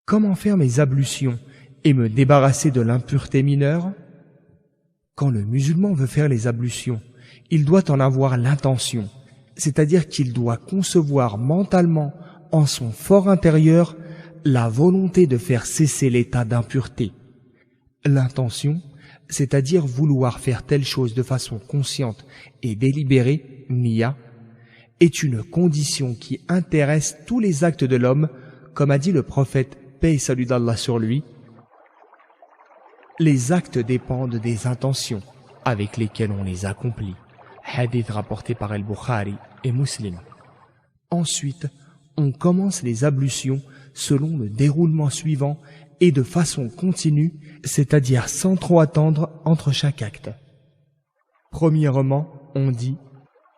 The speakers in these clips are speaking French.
Comment faire mes ablutions et me débarrasser de l'impureté mineure? Quand le musulman veut faire les ablutions, il doit en avoir l'intention, c'est-à-dire qu'il doit concevoir mentalement en son fort intérieur la volonté de faire cesser l'état d'impureté. L'intention, c'est-à-dire vouloir faire telle chose de façon consciente et délibérée, niya, est une condition qui intéresse tous les actes de l'homme, comme a dit le prophète, paix et salut d'Allah sur lui. Les actes dépendent des intentions avec lesquelles on les accomplit. Hadith rapporté par Al-Bukhari et Muslim. Ensuite, on commence les ablutions selon le déroulement suivant et de façon continue, c'est-à-dire sans trop attendre entre chaque acte. Premièrement, on dit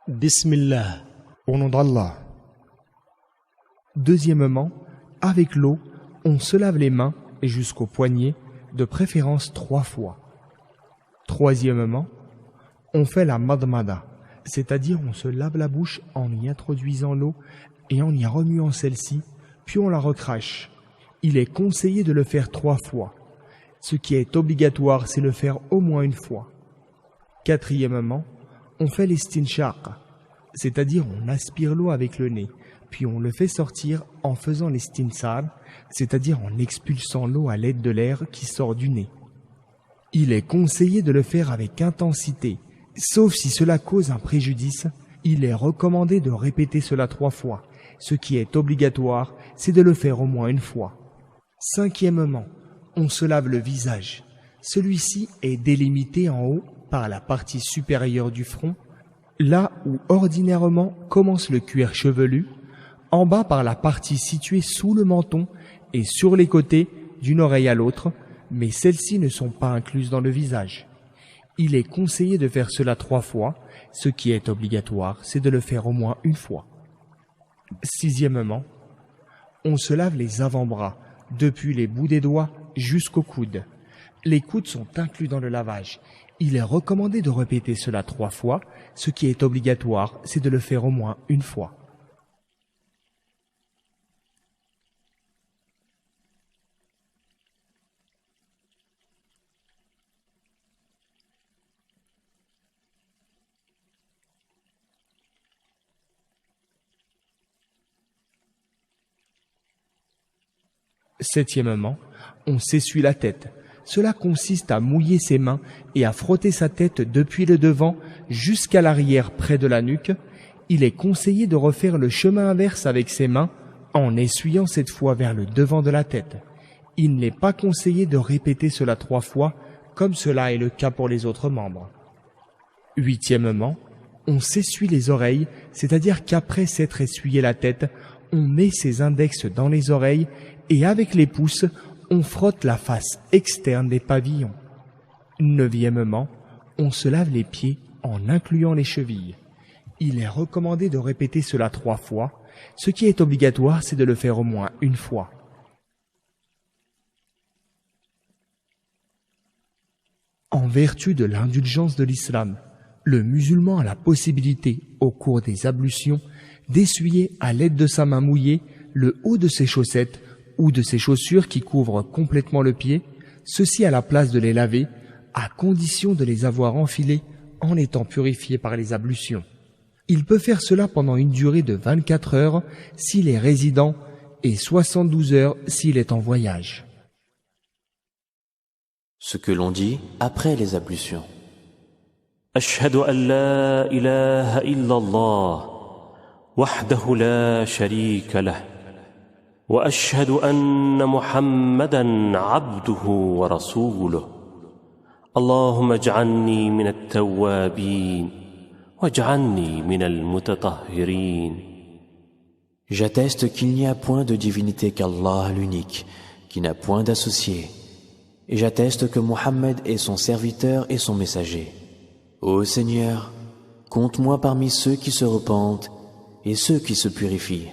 Bismillah, au nom d'Allah. Deuxièmement, avec l'eau, on se lave les mains jusqu'aux poignets, de préférence 3 fois. Troisièmement, on fait la madmada, c'est-à-dire on se lave la bouche en y introduisant l'eau et en y remuant celle-ci, puis on la recrache. Il est conseillé de le faire 3 fois. Ce qui est obligatoire, c'est le faire au moins une fois. Quatrièmement, on fait l'estinshaq, c'est-à-dire on aspire l'eau avec le nez, puis on le fait sortir en faisant l'istinsar, c'est-à-dire en expulsant l'eau à l'aide de l'air qui sort du nez. Il est conseillé de le faire avec intensité, sauf si cela cause un préjudice. Il est recommandé de répéter cela 3 fois. Ce qui est obligatoire, c'est de le faire au moins une fois. Cinquièmement, on se lave le visage. Celui-ci est délimité en haut par la partie supérieure du front, là où ordinairement commence le cuir chevelu, en bas par la partie située sous le menton et sur les côtés d'une oreille à l'autre, mais celles-ci ne sont pas incluses dans le visage. Il est conseillé de faire cela 3 fois. Ce qui est obligatoire, c'est de le faire au moins une fois. Sixièmement, on se lave les avant-bras, depuis les bouts des doigts jusqu'aux coudes. Les coudes sont inclus dans le lavage. Il est recommandé de répéter cela 3 fois. Ce qui est obligatoire, c'est de le faire au moins une fois. Septièmement, on s'essuie la tête. Cela consiste à mouiller ses mains et à frotter sa tête depuis le devant jusqu'à l'arrière près de la nuque. Il est conseillé de refaire le chemin inverse avec ses mains en essuyant cette fois vers le devant de la tête. Il n'est pas conseillé de répéter cela 3 fois comme cela est le cas pour les autres membres. Huitièmement, on s'essuie les oreilles, c'est-à-dire qu'après s'être essuyé la tête, on met ses index dans les oreilles et avec les pouces, on frotte la face externe des pavillons. Neuvièmement, on se lave les pieds en incluant les chevilles. Il est recommandé de répéter cela 3 fois. Ce qui est obligatoire, c'est de le faire au moins une fois. En vertu de l'indulgence de l'islam, le musulman a la possibilité, au cours des ablutions, d'essuyer à l'aide de sa main mouillée le haut de ses chaussettes ou de ses chaussures qui couvrent complètement le pied, ceci à la place de les laver, à condition de les avoir enfilés en étant purifiés par les ablutions. Il peut faire cela pendant une durée de 24 heures s'il est résident et 72 heures s'il est en voyage. Ce que l'on dit après les ablutions. أشهد أن لا إله إلا الله وحده لا شريك له وأشهد أن محمدًا عبده ورسوله اللهم اجعلني من التوابين واجعلني من المتطهرين. J'atteste qu'il n'y a point de divinité qu'Allah l'unique, qui n'a point d'associé. Et j'atteste que Mohammed est son serviteur et son messager. Ô Seigneur, compte-moi parmi ceux qui se repentent et ceux qui se purifient.